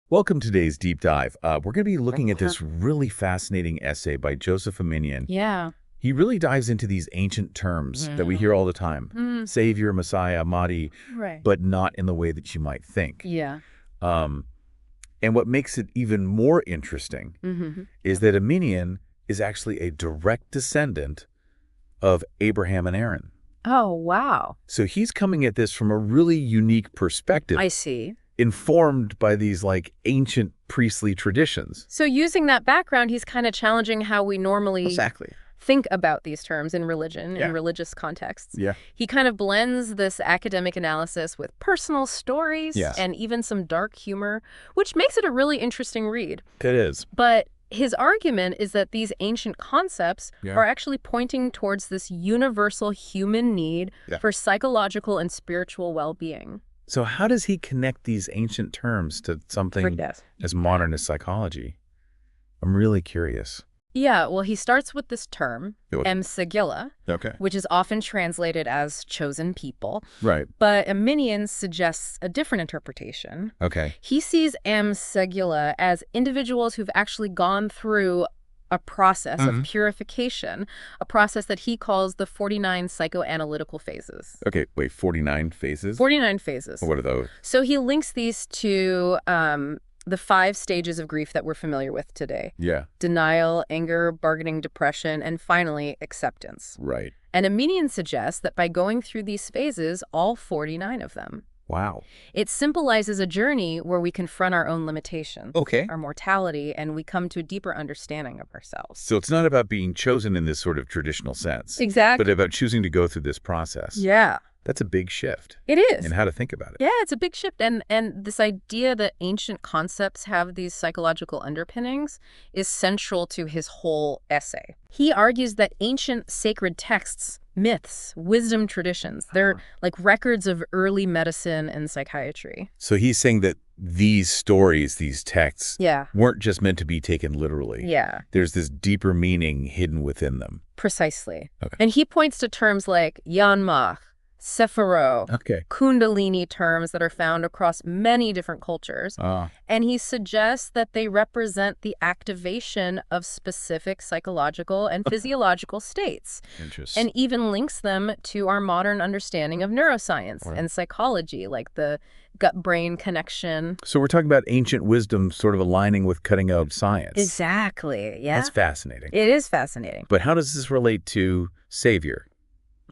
Welcome to today's deep dive. We're going to be looking at this really fascinating essay by Joseph Aminian. Yeah. He really dives into these ancient terms that we hear all the time. Savior, Messiah, Mahdi, Right. but not in the way that you might think. Yeah. And what makes it even more interesting is that Aminian is actually a direct descendant of Abraham and Aaron. Oh, wow. So he's coming at this from a really unique perspective. I see. Informed by these ancient priestly traditions. So using that background, he's kind of challenging how we normally Exactly. think about these terms in religion, Yeah. in religious contexts. Yeah. He kind of blends this academic analysis with personal stories Yes. and even some dark humor, which makes it a really interesting read. It is. But his argument is that these ancient concepts Yeah. are actually pointing towards this universal human need for psychological and spiritual well-being. So how does he connect these ancient terms to something as modern as psychology? I'm really curious. Yeah, well, he starts with this term, Good. Sigilla, Okay. which is often translated as chosen people. Right. But Aminian suggests a different interpretation. Okay. He sees Sigilla as individuals who've actually gone through a process of purification, a process that he calls the 49 psychoanalytical phases. Okay, wait, 49 phases? 49 phases. What are those? So he links these to the 5 stages of grief that we're familiar with today. Yeah. Denial, anger, bargaining, depression, and finally, acceptance. Right. And Aminian suggests that by going through these phases, all 49 of them, Wow. it symbolizes a journey where we confront our own limitations, Okay. our mortality, and we come to a deeper understanding of ourselves. So it's not about being chosen in this sort of traditional sense. Exactly. But about choosing to go through this process. Yeah, That's a big shift it is. in how to think about it. Yeah, it's a big shift. And this idea that ancient concepts have these psychological underpinnings is central to his whole essay. He argues that ancient sacred texts, myths, wisdom traditions, they're like records of early medicine and psychiatry. So he's saying that these stories, these texts, Yeah. weren't just meant to be taken literally. Yeah, There's this deeper meaning hidden within them. precisely. Okay. And he points to terms like yanmach, sephiro, Okay. kundalini, terms that are found across many different cultures. And he suggests that they represent the activation of specific psychological and physiological states, Interesting. and even links them to our modern understanding of neuroscience and psychology, like the gut-brain connection. So we're talking about ancient wisdom sort of aligning with cutting-edge science. Exactly, yeah. That's fascinating. It is fascinating. But how does this relate to Savior,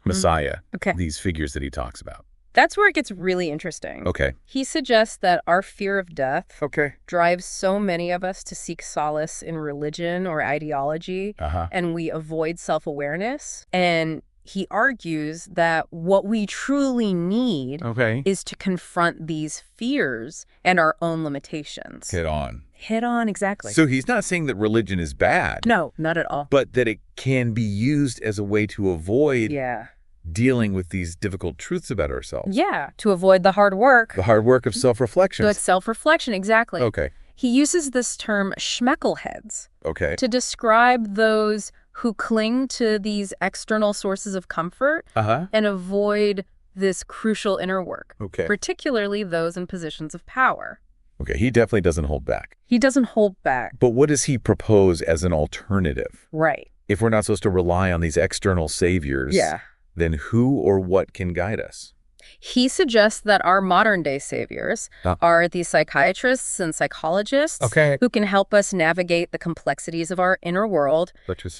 Messiah, Okay. these figures that he talks about? That's where it gets really interesting. Okay. He suggests that our fear of death Okay. drives so many of us to seek solace in religion or ideology, and we avoid self-awareness. And he argues that what we truly need Okay. is to confront these fears and our own limitations. Head on. Head on, exactly. So he's not saying that religion is bad, No, not at all. but that it can be used as a way to avoid Yeah. dealing with these difficult truths about ourselves. Yeah, to avoid the hard work. The hard work of self-reflection. The self-reflection, exactly. Okay. He uses this term schmeckleheads Okay. to describe those who cling to these external sources of comfort and avoid this crucial inner work, Okay. particularly those in positions of power. Okay. He definitely doesn't hold back. He doesn't hold back. But what does he propose as an alternative? Right. If we're not supposed to rely on these external saviors, Yeah. then who or what can guide us? He suggests that our modern-day saviors are the psychiatrists and psychologists who can help us navigate the complexities of our inner world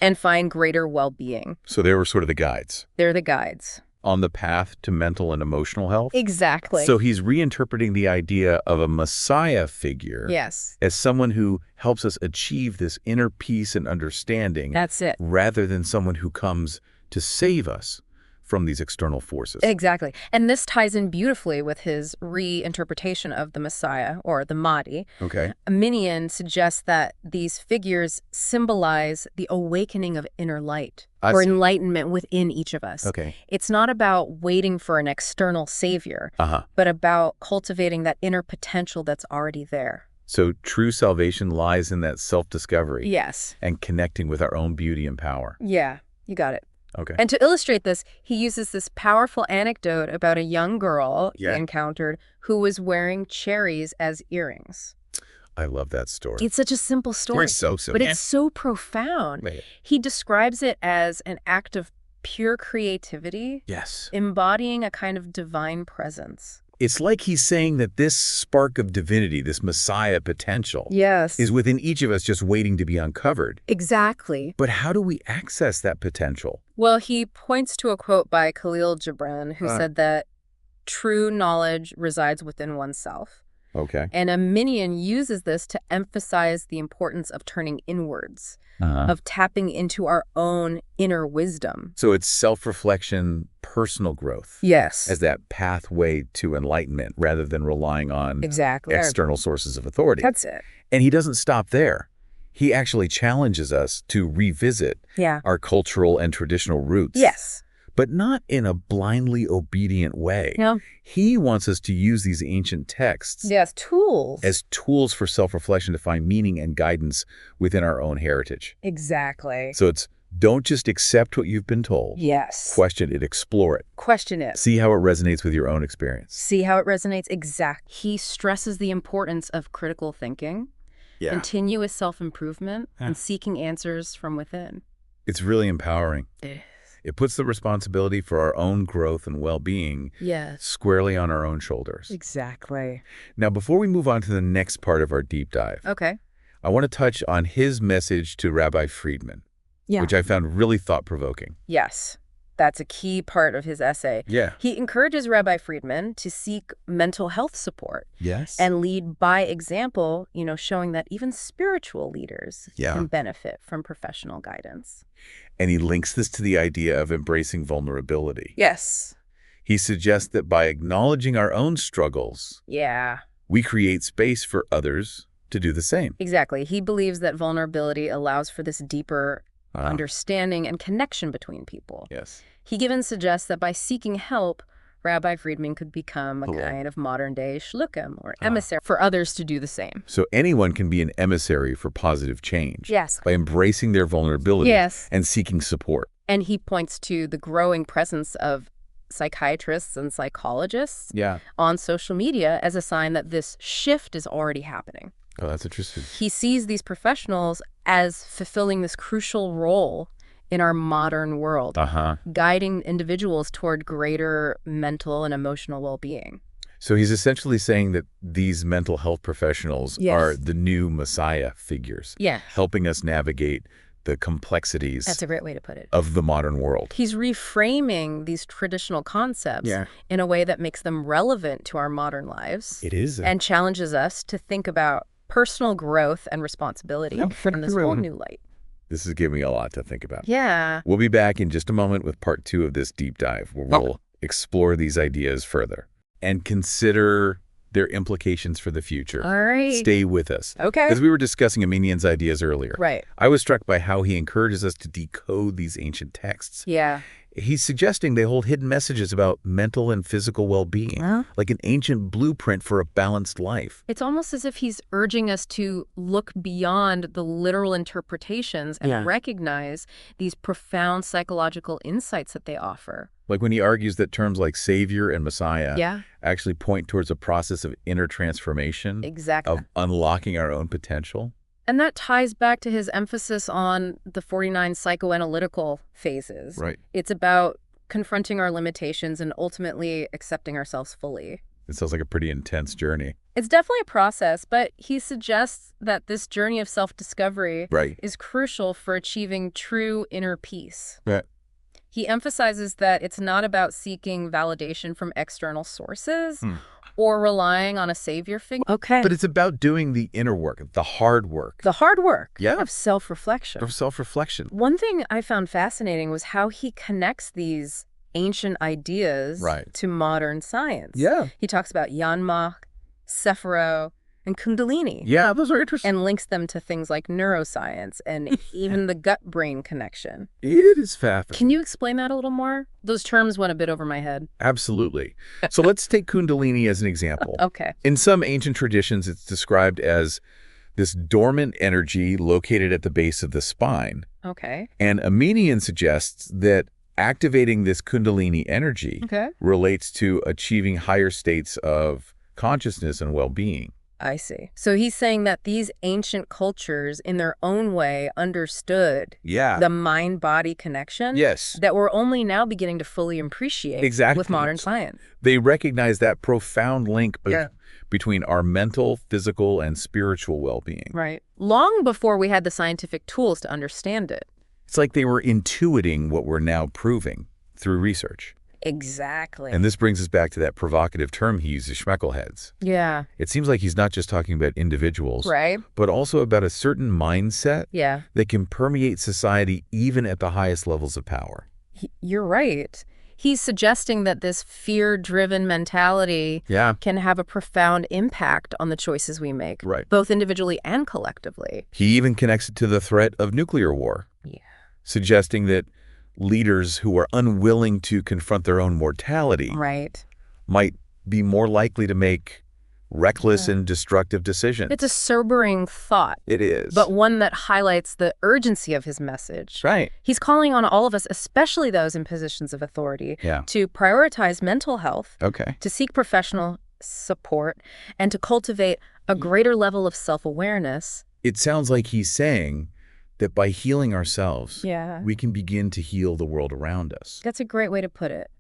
and find greater well-being. So they were sort of the guides They're the guides. on the path to mental and emotional health? Exactly. So he's reinterpreting the idea of a Messiah figure Yes. as someone who helps us achieve this inner peace and understanding That's it. rather than someone who comes to save us from these external forces. Exactly. And this ties in beautifully with his reinterpretation of the Messiah, or the Mahdi. Okay. Aminian suggests that these figures symbolize the awakening of inner light, I or see. enlightenment within each of us. Okay. It's not about waiting for an external savior, Uh-huh. but about cultivating that inner potential that's already there. So true salvation lies in that self-discovery Yes. and connecting with our own beauty and power. Yeah, you got it. Okay. And to illustrate this, he uses this powerful anecdote about a young girl he Yeah. encountered who was wearing cherries as earrings. I love that story. It's such a simple story, so simple. but it's so profound. Right. He describes it as an act of pure creativity, Yes. embodying a kind of divine presence. It's like he's saying that this spark of divinity, this Messiah potential, Yes. is within each of us just waiting to be uncovered. Exactly. But how do we access that potential? Well, he points to a quote by Khalil Gibran, who said that true knowledge resides within oneself. Okay. And Arminian uses this to emphasize the importance of turning inwards, of tapping into our own inner wisdom. So it's self-reflection, personal growth. Yes. As that pathway to enlightenment rather than relying on external sources of authority. That's it. And he doesn't stop there. He actually challenges us to revisit our cultural and traditional roots. Yes. But not in a blindly obedient way. No. He wants us to use these ancient texts tools. as tools for self-reflection to find meaning and guidance within our own heritage. Exactly. So it's don't just accept what you've been told. Yes. Question it, explore it. Question it. See how it resonates with your own experience. See how it resonates. Exactly. He stresses the importance of critical thinking, continuous self-improvement, and seeking answers from within. It's really empowering. It is. It puts the responsibility for our own growth and well-being squarely on our own shoulders. Exactly. Now, before we move on to the next part of our deep dive, I want to touch on his message to Rabbi Friedman, which I found really thought-provoking. Yes. That's a key part of his essay. Yeah. He encourages Rabbi Friedman to seek mental health support. Yes. And lead by example, showing that even spiritual leaders can benefit from professional guidance. And he links this to the idea of embracing vulnerability. Yes. He suggests that by acknowledging our own struggles, we create space for others to do the same. Exactly. He believes that vulnerability allows for this deeper understanding and connection between people. Yes. He even suggests that by seeking help, Rabbi Friedman could become a kind of modern-day shluchim, or emissary, for others to do the same. So anyone can be an emissary for positive change. Yes. By embracing their vulnerability and seeking support. And he points to the growing presence of psychiatrists and psychologists on social media as a sign that this shift is already happening. Oh, that's interesting. He sees these professionals as fulfilling this crucial role in our modern world, guiding individuals toward greater mental and emotional well-being. So he's essentially saying that these mental health professionals are the new Messiah figures, helping us navigate the complexities That's a great way to put it. of the modern world. He's reframing these traditional concepts in a way that makes them relevant to our modern lives. It is. And challenges us to think about personal growth and responsibility in this whole new light. This is giving me a lot to think about. Yeah. We'll be back in just a moment with part 2 of this deep dive, where we'll explore these ideas further and consider their implications for the future. All right. Stay with us. Okay. As we were discussing Arminian's ideas earlier, Right. I was struck by how he encourages us to decode these ancient texts. Yeah. He's suggesting they hold hidden messages about mental and physical well-being, like an ancient blueprint for a balanced life. It's almost as if he's urging us to look beyond the literal interpretations and recognize these profound psychological insights that they offer. Like when he argues that terms like Savior and Messiah actually point towards a process of inner transformation, of unlocking our own potential. And that ties back to his emphasis on the 49 psychoanalytical phases. Right. It's about confronting our limitations and ultimately accepting ourselves fully. It sounds like a pretty intense journey. It's definitely a process, but he suggests that this journey of self-discovery is crucial for achieving true inner peace. Right. He emphasizes that it's not about seeking validation from external sources or relying on a savior figure. Okay. But it's about doing the inner work, the hard work. The hard work of self-reflection. Of self-reflection. One thing I found fascinating was how he connects these ancient ideas to modern science. Yeah. He talks about Yanmach, Savoir, and Kundalini. Yeah, those are interesting. And links them to things like neuroscience and even the gut-brain connection. It is fascinating. Can you explain that a little more? Those terms went a bit over my head. Absolutely. So let's take Kundalini as an example. Okay. In some ancient traditions, it's described as this dormant energy located at the base of the spine. Okay. And Arminian suggests that activating this Kundalini energy relates to achieving higher states of consciousness and well-being. I see. So he's saying that these ancient cultures, in their own way, understood Yeah. the mind-body connection Yes. that we're only now beginning to fully appreciate Exactly. with modern science. They recognize that profound link between our mental, physical, and spiritual well-being. Right. Long before we had the scientific tools to understand it. It's like they were intuiting what we're now proving through research. Exactly. And this brings us back to that provocative term he uses, schmeckleheads. Yeah. It seems like he's not just talking about individuals, Right. but also about a certain mindset Yeah. that can permeate society even at the highest levels of power. You're right. He's suggesting that this fear-driven mentality can have a profound impact on the choices we make, both individually and collectively. He even connects it to the threat of nuclear war, suggesting that leaders who are unwilling to confront their own mortality might be more likely to make reckless and destructive decisions. It's a sobering thought. It is. But one that highlights the urgency of his message. Right. He's calling on all of us, especially those in positions of authority, to prioritize mental health, to seek professional support, and to cultivate a greater level of self-awareness. It sounds like he's saying that by healing ourselves, we can begin to heal the world around us. That's a great way to put it.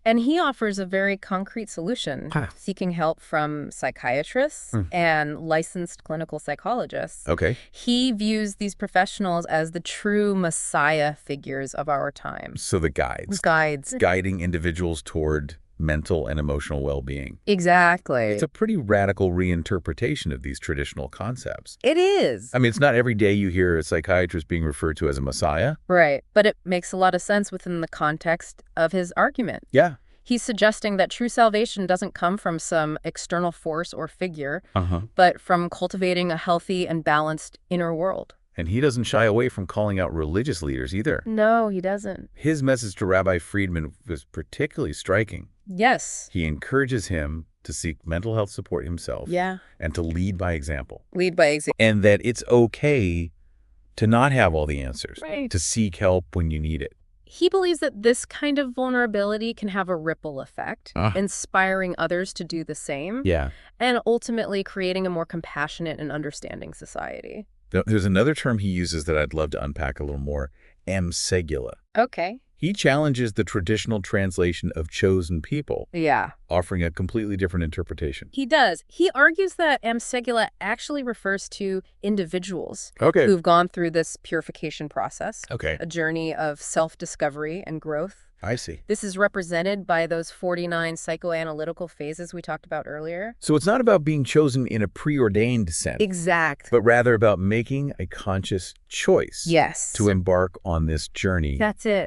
And he offers a very concrete solution, seeking help from psychiatrists and licensed clinical psychologists. He views these professionals as the true messiah figures of our time. So the guides. Guiding individuals toward mental and emotional well-being. Exactly. It's a pretty radical reinterpretation of these traditional concepts. It is. I mean, it's not every day you hear a psychiatrist being referred to as a messiah. Right. But it makes a lot of sense within the context of his argument. Yeah. He's suggesting that true salvation doesn't come from some external force or figure, but from cultivating a healthy and balanced inner world. And he doesn't shy away from calling out religious leaders either. No, he doesn't. His message to Rabbi Friedman was particularly striking. Yes. He encourages him to seek mental health support himself and to lead by example. And that it's okay to not have all the answers, to seek help when you need it. He believes that this kind of vulnerability can have a ripple effect, inspiring others to do the same, and ultimately creating a more compassionate and understanding society. There's another term he uses that I'd love to unpack a little more, amsegula. Okay. He challenges the traditional translation of chosen people, offering a completely different interpretation. He does. He argues that amsegula actually refers to individuals who've gone through this purification process, a journey of self-discovery and growth. I see. This is represented by those 49 psychoanalytical phases we talked about earlier. So it's not about being chosen in a preordained sense. Exactly. But rather about making a conscious choice to embark on this journey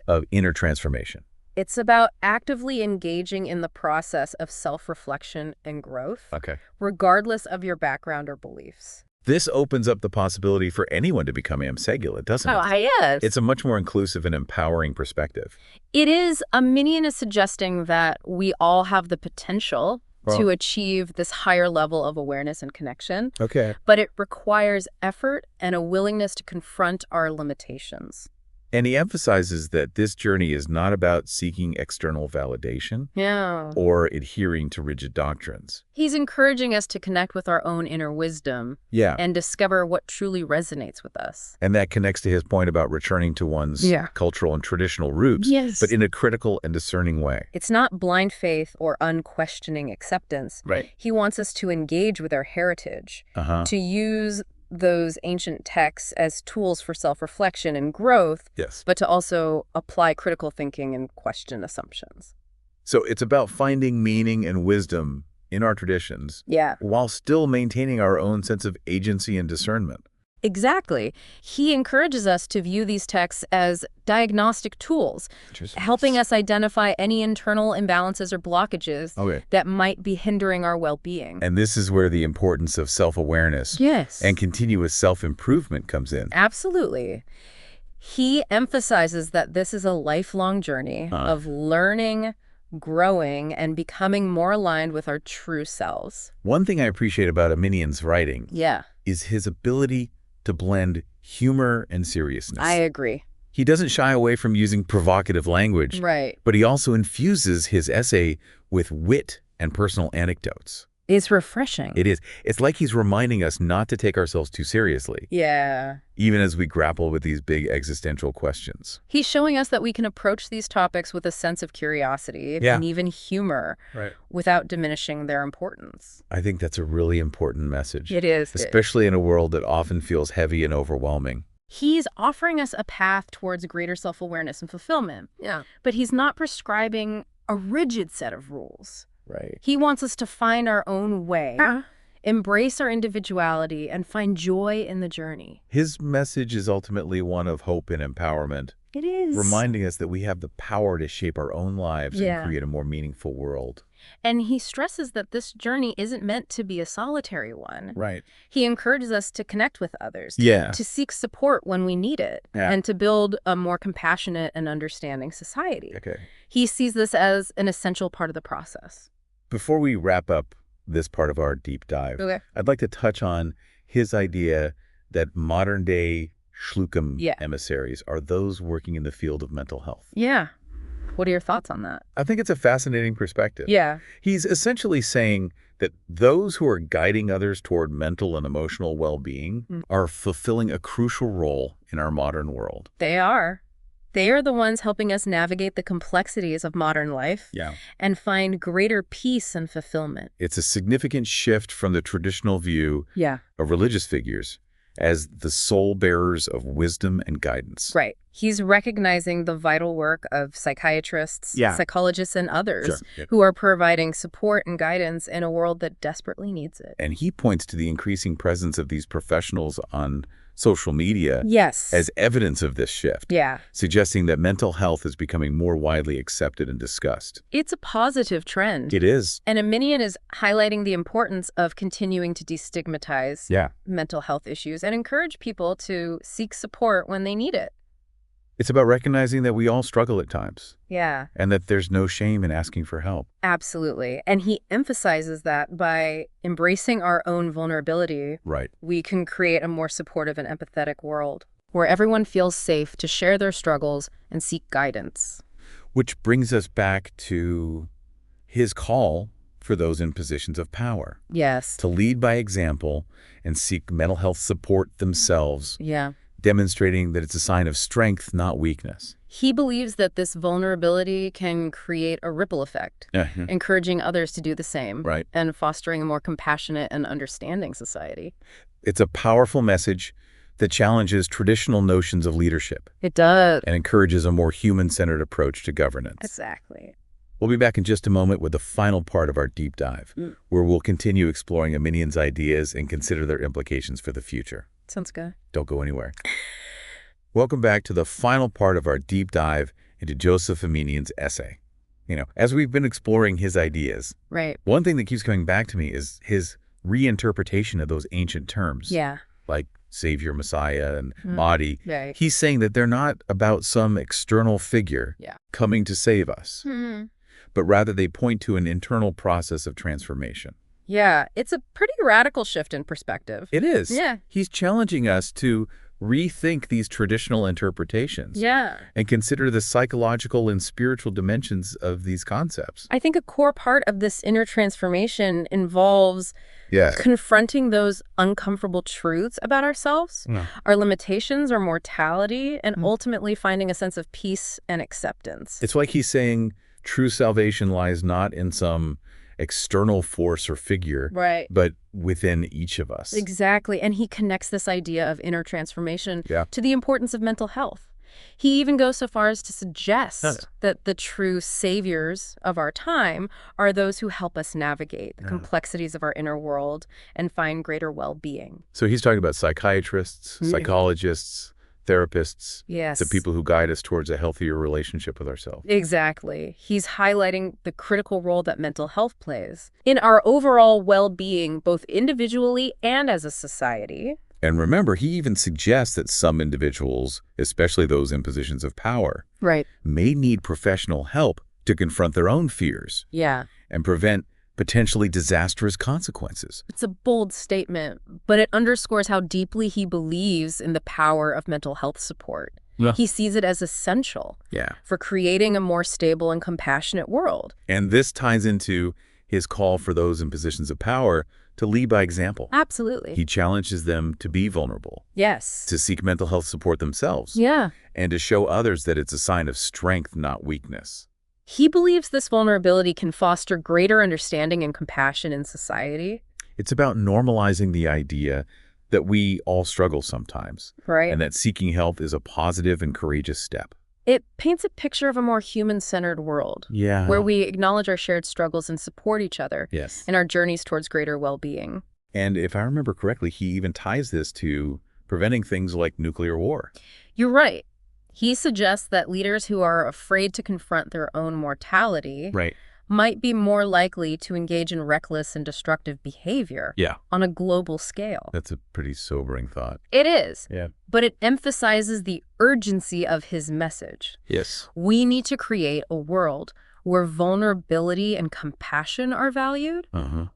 of inner transformation. It's about actively engaging in the process of self-reflection and growth, regardless of your background or beliefs. This opens up the possibility for anyone to become amsegula, doesn't it? Oh, yes. It's a much more inclusive and empowering perspective. It is. Minion is suggesting that we all have the potential to achieve this higher level of awareness and connection. But it requires effort and a willingness to confront our limitations. And he emphasizes that this journey is not about seeking external validation or adhering to rigid doctrines. He's encouraging us to connect with our own inner wisdom and discover what truly resonates with us. And that connects to his point about returning to one's cultural and traditional roots, but in a critical and discerning way. It's not blind faith or unquestioning acceptance. He wants us to engage with our heritage, to use those ancient texts as tools for self-reflection and growth, but to also apply critical thinking and question assumptions. So it's about finding meaning and wisdom in our traditions while still maintaining our own sense of agency and discernment. Exactly. He encourages us to view these texts as diagnostic tools, helping us identify any internal imbalances or blockages that might be hindering our well-being. And this is where the importance of self-awareness and continuous self-improvement comes in. Absolutely. He emphasizes that this is a lifelong journey of learning, growing, and becoming more aligned with our true selves. One thing I appreciate about Arminian's writing is his ability to blend humor and seriousness. I agree. He doesn't shy away from using provocative language, but he also infuses his essay with wit and personal anecdotes. It's refreshing. It is. It's like he's reminding us not to take ourselves too seriously. Yeah. Even as we grapple with these big existential questions. He's showing us that we can approach these topics with a sense of curiosity and even humor without diminishing their importance. I think that's a really important message. It is. Especially in a world that often feels heavy and overwhelming. He's offering us a path towards greater self-awareness and fulfillment. Yeah. But he's not prescribing a rigid set of rules. Right. He wants us to find our own way, embrace our individuality, and find joy in the journey. His message is ultimately one of hope and empowerment. It is. Reminding us that we have the power to shape our own lives and create a more meaningful world. And he stresses that this journey isn't meant to be a solitary one. Right. He encourages us to connect with others, to seek support when we need it, and to build a more compassionate and understanding society. Okay. He sees this as an essential part of the process. Before we wrap up this part of our deep dive, I'd like to touch on his idea that modern-day Shlukim emissaries are those working in the field of mental health. Yeah. What are your thoughts on that? I think it's a fascinating perspective. Yeah. He's essentially saying that those who are guiding others toward mental and emotional well-being are fulfilling a crucial role in our modern world. They are. They are the ones helping us navigate the complexities of modern life and find greater peace and fulfillment. It's a significant shift from the traditional view of religious figures as the sole bearers of wisdom and guidance. Right. He's recognizing the vital work of psychiatrists, psychologists, and others who are providing support and guidance in a world that desperately needs it. And he points to the increasing presence of these professionals on social media as evidence of this shift, suggesting that mental health is becoming more widely accepted and discussed. It's a positive trend. It is. And Aminian is highlighting the importance of continuing to destigmatize mental health issues and encourage people to seek support when they need it. It's about recognizing that we all struggle at times. Yeah. And that there's no shame in asking for help. Absolutely. And he emphasizes that by embracing our own vulnerability, we can create a more supportive and empathetic world where everyone feels safe to share their struggles and seek guidance. Which brings us back to his call for those in positions of power. Yes. To lead by example and seek mental health support themselves. Yeah. Demonstrating that it's a sign of strength, not weakness. He believes that this vulnerability can create a ripple effect, encouraging others to do the same, and fostering a more compassionate and understanding society. It's a powerful message that challenges traditional notions of leadership. It does. And encourages a more human-centered approach to governance. Exactly. We'll be back in just a moment with the final part of our deep dive, where we'll continue exploring Aminian's ideas and consider their implications for the future. Sounds good. Don't go anywhere. Welcome back to the final part of our deep dive into Joseph Aminian's essay. You know, as we've been exploring his ideas, one thing that keeps coming back to me is his reinterpretation of those ancient terms. Like Savior, Messiah, and Mahdi. He's saying that they're not about some external figure coming to save us, but rather they point to an internal process of transformation. Yeah, it's a pretty radical shift in perspective. It is. Yeah. He's challenging us to rethink these traditional interpretations. And consider the psychological and spiritual dimensions of these concepts. I think a core part of this inner transformation involves confronting those uncomfortable truths about ourselves, our limitations, our mortality, and ultimately finding a sense of peace and acceptance. It's like he's saying true salvation lies not in some external force or figure, but within each of us. Exactly. And he connects this idea of inner transformation to the importance of mental health. He even goes so far as to suggest that the true saviors of our time are those who help us navigate the complexities of our inner world and find greater well-being. So he's talking about psychiatrists, psychologists, therapists, the people who guide us towards a healthier relationship with ourselves. Exactly. He's highlighting the critical role that mental health plays in our overall well-being, both individually and as a society. And remember, he even suggests that some individuals, especially those in positions of power, may need professional help to confront their own fears and prevent potentially disastrous consequences. It's a bold statement, but it underscores how deeply he believes in the power of mental health support. He sees it as essential for creating a more stable and compassionate world. And this ties into his call for those in positions of power to lead by example. Absolutely. He challenges them to be vulnerable. Yes. To seek mental health support themselves. Yeah. And to show others that it's a sign of strength, not weakness. He believes this vulnerability can foster greater understanding and compassion in society. It's about normalizing the idea that we all struggle sometimes. Right. And that seeking help is a positive and courageous step. It paints a picture of a more human-centered world. Yeah. Where we acknowledge our shared struggles and support each other. Yes. In our journeys towards greater well-being. And if I remember correctly, he even ties this to preventing things like nuclear war. You're right. He suggests that leaders who are afraid to confront their own mortality might be more likely to engage in reckless and destructive behavior on a global scale. That's a pretty sobering thought. It is. Yeah. But it emphasizes the urgency of his message. Yes. We need to create a world where vulnerability and compassion are valued,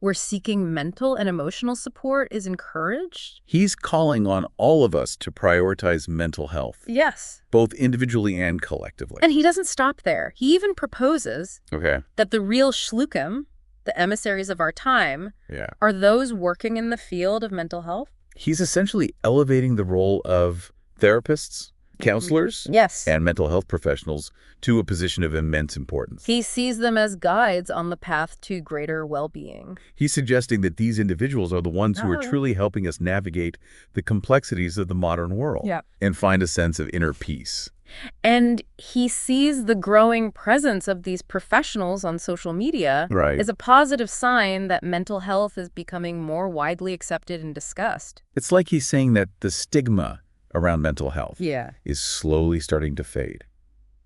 where seeking mental and emotional support is encouraged. He's calling on all of us to prioritize mental health. Yes. Both individually and collectively. And he doesn't stop there. He even proposes that the real shlukim, the emissaries of our time, are those working in the field of mental health. He's essentially elevating the role of therapists, counselors, and mental health professionals to a position of immense importance. He sees them as guides on the path to greater well-being. He's suggesting that these individuals are the ones who are truly helping us navigate the complexities of the modern world and find a sense of inner peace. And he sees the growing presence of these professionals on social media as a positive sign that mental health is becoming more widely accepted and discussed. It's like he's saying that the stigma around mental health is slowly starting to fade.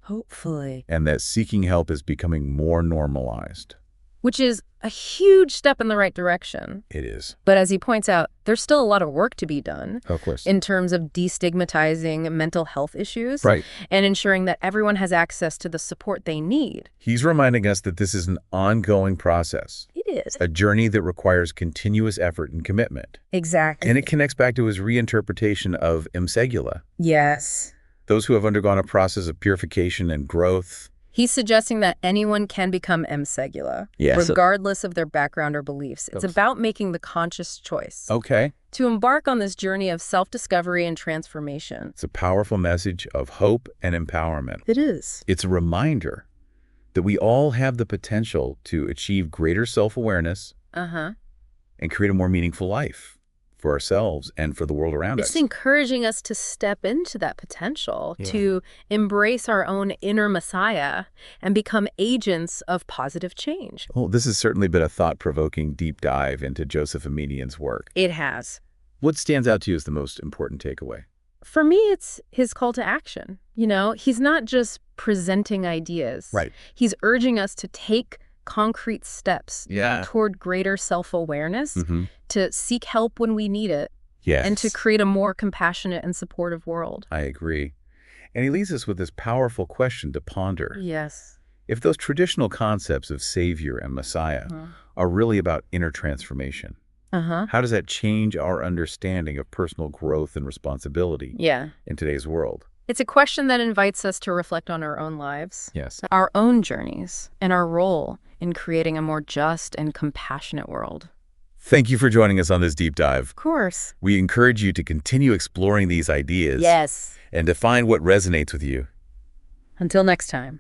Hopefully. And that seeking help is becoming more normalized. Which is a huge step in the right direction. It is. But as he points out, there's still a lot of work to be done. Of course. In terms of destigmatizing mental health issues. And ensuring that everyone has access to the support they need. He's reminding us that this is an ongoing process. It is. A journey that requires continuous effort and commitment. Exactly. And it connects back to his reinterpretation of emsegula. Yes. Those who have undergone a process of purification and growth. He's suggesting that anyone can become emsegula, regardless of their background or beliefs. It's about making the conscious choice to embark on this journey of self-discovery and transformation. It's a powerful message of hope and empowerment. It is. It's a reminder that we all have the potential to achieve greater self-awareness and create a more meaningful life for ourselves and for the world around us. It's encouraging us to step into that potential, to embrace our own inner Messiah and become agents of positive change. Well, this has certainly been a thought-provoking deep dive into Joseph Aminian's work. It has. What stands out to you as the most important takeaway? For me, it's his call to action. You know, he's not just presenting ideas. He's urging us to take concrete steps toward greater self-awareness, to seek help when we need it, and to create a more compassionate and supportive world. I agree. And he leaves us with this powerful question to ponder. Yes. If those traditional concepts of Savior and Messiah are really about inner transformation, how does that change our understanding of personal growth and responsibility in today's world? It's a question that invites us to reflect on our own lives, our own journeys, and our role in creating a more just and compassionate world. Thank you for joining us on this deep dive. Of course. We encourage you to continue exploring these ideas and to find what resonates with you. Until next time.